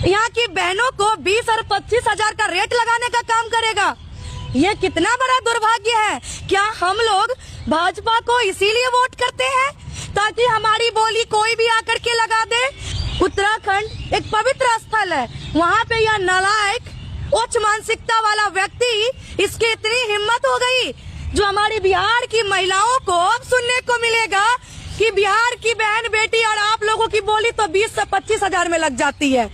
यहाँ की बहनों को 20 और 25 हजार का रेट लगाने का काम करेगा। ये कितना बड़ा दुर्भाग्य है। क्या हम लोग भाजपा को इसीलिए वोट करते हैं ताकि हमारी बोली कोई भी आकर के लगा दे? उत्तराखंड एक पवित्र स्थल है, वहाँ पे यह नालायक उच्च मानसिकता वाला व्यक्ति, इसकी इतनी हिम्मत हो गई जो हमारी बिहार की महिलाओं को अब सुनने को मिलेगा कि बिहार की बहन बेटी और आप लोगों की बोली तो 20 से 25 हजार में लग जाती है।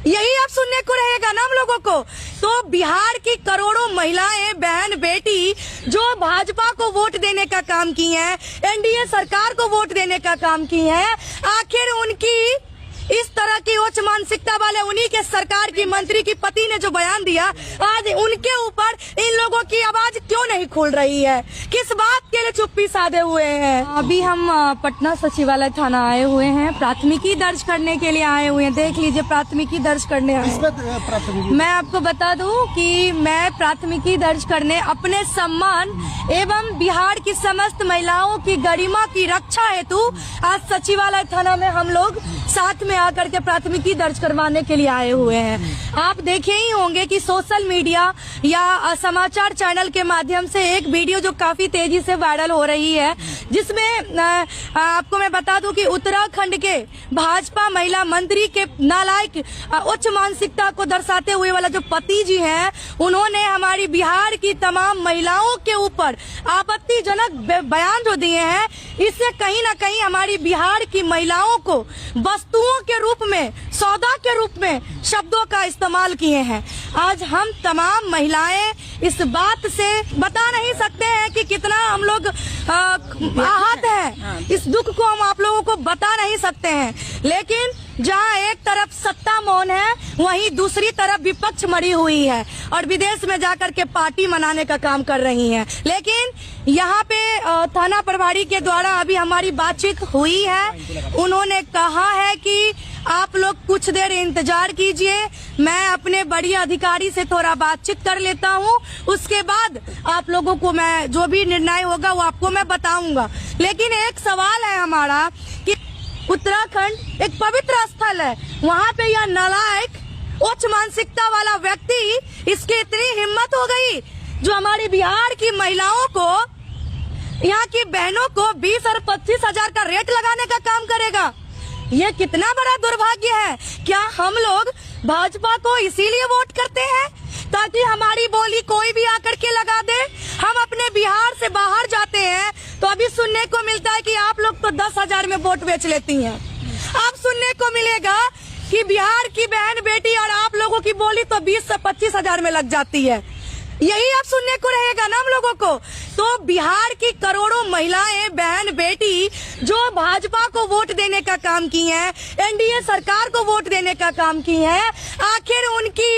यही अब सुनने को रहेगा ना हम लोगों को। तो बिहार की करोड़ों महिलाएं बहन बेटी जो भाजपा को वोट देने का काम की हैं, एनडीए सरकार को वोट देने का काम की हैं, आखिर उनकी इस तरह की उच्च मानसिकता वाले उन्हीं के सरकार की मंत्री की पति ने जो बयान दिया, आज उनके ऊपर इन लोगों की आवाज क्यों नहीं खुल रही है? किस बात के लिए चुप्पी साधे हुए हैं? अभी हम पटना सचिवालय थाना आए हुए हैं, प्राथमिकी दर्ज करने के लिए आए हुए हैं। देख लीजिए, प्राथमिकी दर्ज करने मैं आपको बता दूं कि मैं प्राथमिकी दर्ज करने अपने सम्मान एवं बिहार की समस्त महिलाओं की गरिमा की रक्षा हेतु आज सचिवालय थाना में हम लोग साथ में आकर के प्राथमिकी दर्ज करवाने के लिए आए हुए हैं। आप देखे ही होंगे कि सोशल मीडिया या समाचार चैनल के माध्यम से एक वीडियो जो काफी तेजी से वायरल हो रही है, जिसमें आपको मैं बता दूं कि उत्तराखंड के भाजपा महिला मंत्री के नालायक उच्च मानसिकता को दर्शाते हुए वाला जो पति जी हैं, उन्होंने हमारी बिहार की तमाम महिलाओं के ऊपर आपत्तिजनक बयान जो दिए हैं, इससे कहीं न कहीं हमारी बिहार की महिलाओं को वस्तुओं के रूप में, सौदा के रूप में शब्दों का इस्तेमाल किए हैं। आज हम तमाम महिलाएं इस बात से बता नहीं सकते हैं कि कितना हम लोग आहत हैं। इस दुख को हम आप लोगों को बता नहीं सकते हैं, लेकिन जहां एक तरफ सत्ता मौन है, वहीं दूसरी तरफ विपक्ष मरी हुई है और विदेश में जाकर के पार्टी मनाने का काम कर रही हैं। लेकिन यहाँ पे थाना प्रभारी के द्वारा अभी हमारी बातचीत हुई है। उन्होंने कहा है कि आप लोग कुछ देर इंतजार कीजिए, मैं अपने बड़ी अधिकारी से थोड़ा बातचीत कर लेता हूँ, उसके बाद आप लोगों को मैं जो भी निर्णय होगा वो आपको मैं बताऊंगा। लेकिन एक सवाल है हमारा कि उत्तराखंड एक पवित्र स्थल है, वहाँ पे यह नालायक उच्च मानसिकता वाला व्यक्ति, इसकी इतनी हिम्मत हो गई जो हमारी बिहार की महिलाओं को, यहाँ की बहनों को 20 और 25 हजार का रेट लगाने का काम करेगा। ये कितना बड़ा दुर्भाग्य है। क्या हम लोग भाजपा को इसीलिए वोट करते हैं ताकि हमारी बोली कोई भी आकर के लगा दे? हम अपने बिहार से बाहर जाते हैं तो अभी सुनने को मिलता है कि आप लोग तो 10 हजार में वोट बेच लेती हैं। अब सुनने को मिलेगा कि बिहार की बहन बेटी और आप लोगों की बोली तो 20 से 25 हजार में लग जाती है। यही अब सुनने को रहेगा ना हम लोगों को। तो बिहार की करोड़ों महिलाएं बहन बेटी जो भाजपा को वोट देने का काम की हैं, एनडीए सरकार को वोट देने का काम की हैं, आखिर उनकी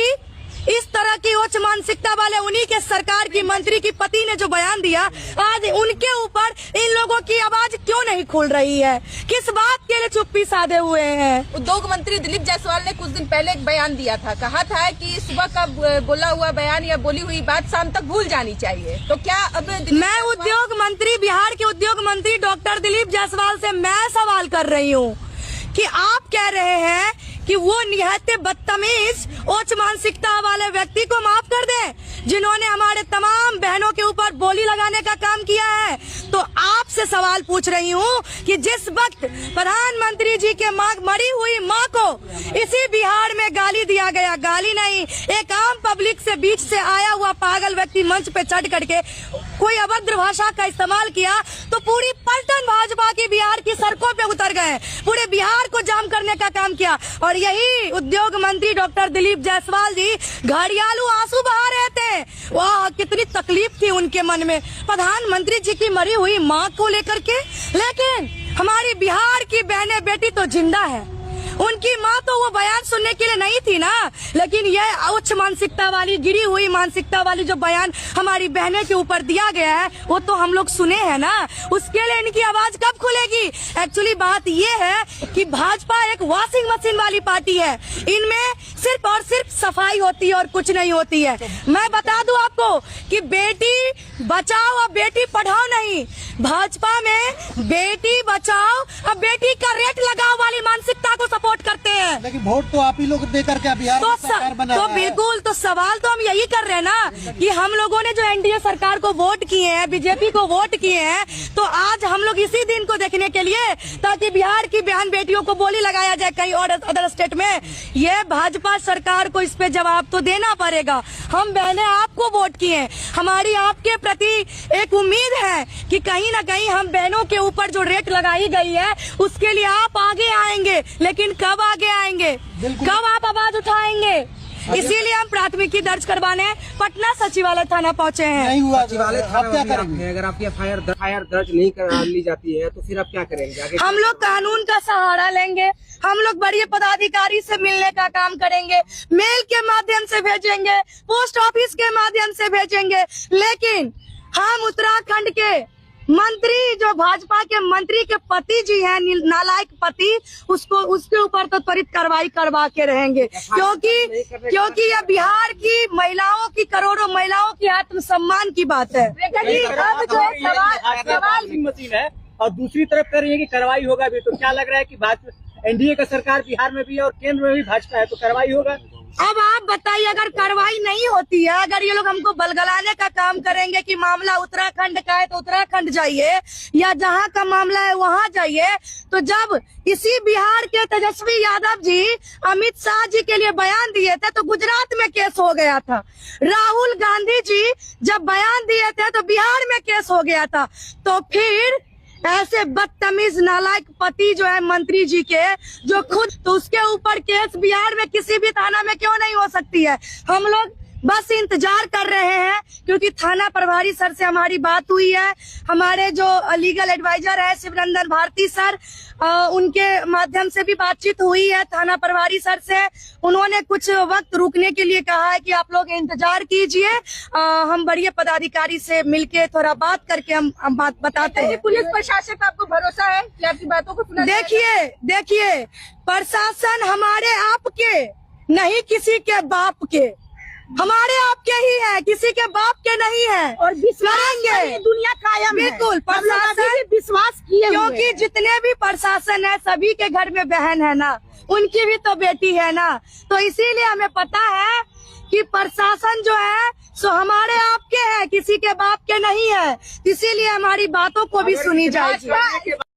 इस तरह की उच्च मानसिकता वाले उन्हीं के सरकार की मंत्री की पति ने जो बयान दिया, आज उनके ऊपर इन लोगों की आवाज क्यों नहीं खुल रही है? किस बात के लिए चुप्पी साधे हुए हैं? उद्योग मंत्री दिलीप जायसवाल ने कुछ दिन पहले एक बयान दिया था, कहा था कि सुबह का बोला हुआ बयान या बोली हुई बात शाम तक भूल जानी चाहिए। तो क्या अब मैं उद्योग मंत्री, बिहार के उद्योग मंत्री डॉक्टर दिलीप जायसवाल से मैं सवाल कर रही हूँ कि आप कह रहे हैं कि वो निहायत बदतमीज उच्च मानसिकता वाले व्यक्ति को माफ कर दें जिन्होंने हमारे तमाम बहनों के ऊपर बोली लगाने का काम किया है। तो आपसे सवाल पूछ रही हूँ कि जिस वक्त प्रधानमंत्री जी के मां, मरी हुई मां को इसी बिहार में गाली दिया गया, गाली नहीं, एक आम पब्लिक से बीच से आया हुआ पागल व्यक्ति मंच पे चढ़ करके कोई अभद्र भाषा का इस्तेमाल किया, तो पूरी पलटन भाजपा की बिहार की सड़कों पे उतर गए, पूरे बिहार को जाम करने का काम किया। और यही उद्योग मंत्री डॉक्टर दिलीप जायसवाल जी घड़ियालू आंसू बहा रहे थे। वाह, कितनी तकलीफ थी उनके मन में प्रधानमंत्री जी की मरी हुई मां को लेकर के। लेकिन हमारी बिहार की बहनें बेटी तो जिंदा है, उनकी माँ तो वो बयान सुनने के लिए नहीं थी ना। लेकिन ये उच्च मानसिकता वाली, गिरी हुई मानसिकता वाली जो बयान हमारी बहनें के ऊपर दिया गया है वो तो हम लोग सुने हैं ना, उसके लिए इनकी आवाज कब खुलेगी? एक्चुअली बात ये है कि भाजपा एक वॉशिंग मशीन वाली पार्टी है, इनमें सिर्फ और सिर्फ सफाई होती है और कुछ नहीं होती है। मैं बता दूं आपको कि बेटी बचाओ और बेटी पढ़ाओ नहीं, भाजपा में बेटी बचाओ और बेटी का रेट लगाओ वाली मानसिकता को सपोर्ट करते हैं। लेकिन वोट तो आप ही लोग देकर के बिहार में सरकार बना तो रहे हैं। बिल्कुल, तो सवाल तो हम यही कर रहे हैं ना कि हम लोगों ने जो एनडीए सरकार को वोट किए हैं, बीजेपी को वोट किए हैं, तो आज हम लोग इसी दिन को देखने के लिए ताकि बिहार की बहन बेटियों को बोली लगाया जाए कहीं और अदर स्टेट में, ये भाजपा सरकार को इस पे जवाब तो देना पड़ेगा। हम बहनें आपको वोट किए हैं, हमारी आपके प्रति एक उम्मीद है कि कहीं ना कहीं हम बहनों के ऊपर जो रेट लगाई गई है उसके लिए आप आगे आएंगे, लेकिन कब आगे आएंगे, कब आप आवाज उठाएंगे? इसीलिए हम प्राथमिकी दर्ज करवाने पटना सचिवालय थाना पहुंचे हैं। नहीं हुआ सचिवालय आप थाना क्या में करेंगे? अगर आपकी एफआईआर दर्ज नहीं करा ली जाती है तो फिर आप क्या करेंगे आगे? हम लोग कानून का सहारा लेंगे, हम लोग बड़े पदाधिकारी से मिलने का काम करेंगे, मेल के माध्यम से भेजेंगे, पोस्ट ऑफिस के माध्यम से भेजेंगे, लेकिन हम उत्तराखंड के मंत्री जो भाजपा के मंत्री के पति जी हैं, नालायक पति, उसके ऊपर तो त्वरित कार्रवाई करवा के रहेंगे, क्योंकि यह बिहार की महिलाओं की, करोड़ों महिलाओं की आत्मसम्मान की बात है। अब जो सवाल मशीन है और दूसरी तरफ कह रही है कि कार्रवाई होगा भी, तो क्या लग रहा है कि भाजपा एनडीए का सरकार बिहार में भी है और केंद्र में भी भाजपा है, तो कार्रवाई होगा? अब आप बताइए, अगर कार्रवाई नहीं होती है, अगर ये लोग हमको बलगलाने का काम करेंगे कि मामला उत्तराखंड का है तो उत्तराखंड जाइए, या जहाँ का मामला है वहाँ जाइए, तो जब इसी बिहार के तेजस्वी यादव जी अमित शाह जी के लिए बयान दिए थे तो गुजरात में केस हो गया था, राहुल गांधी जी जब बयान दिए थे तो बिहार में केस हो गया था, तो फिर ऐसे बदतमीज नालायक पति जो है मंत्री जी के, जो खुद, तो उसके ऊपर केस बिहार में किसी भी थाना में क्यों नहीं हो सकती है? हम लोग बस इंतजार कर रहे हैं, क्योंकि थाना प्रभारी सर से हमारी बात हुई है, हमारे जो लीगल एडवाइजर है शिवरंजन भारती सर, उनके माध्यम से भी बातचीत हुई है थाना प्रभारी सर से। उन्होंने कुछ वक्त रुकने के लिए कहा है कि आप लोग इंतजार कीजिए, हम बड़े पदाधिकारी से मिलके थोड़ा बात करके हम बात बताते हैं। पुलिस प्रशासन का आपको भरोसा है कि आपकी बातों को सुना जाएगा? देखिए प्रशासन हमारे आपके नहीं, किसी के बाप के, हमारे आपके ही है, किसी के बाप के नहीं है, और करेंगे, दुनिया कायम है। बिल्कुल प्रशासन विश्वास किए, क्योंकि जितने भी प्रशासन है सभी के घर में बहन है ना, उनकी भी तो बेटी है ना, तो इसीलिए हमें पता है कि प्रशासन जो है सो हमारे आपके है, किसी के बाप के नहीं है, इसीलिए हमारी बातों को भी सुनी जाएगी।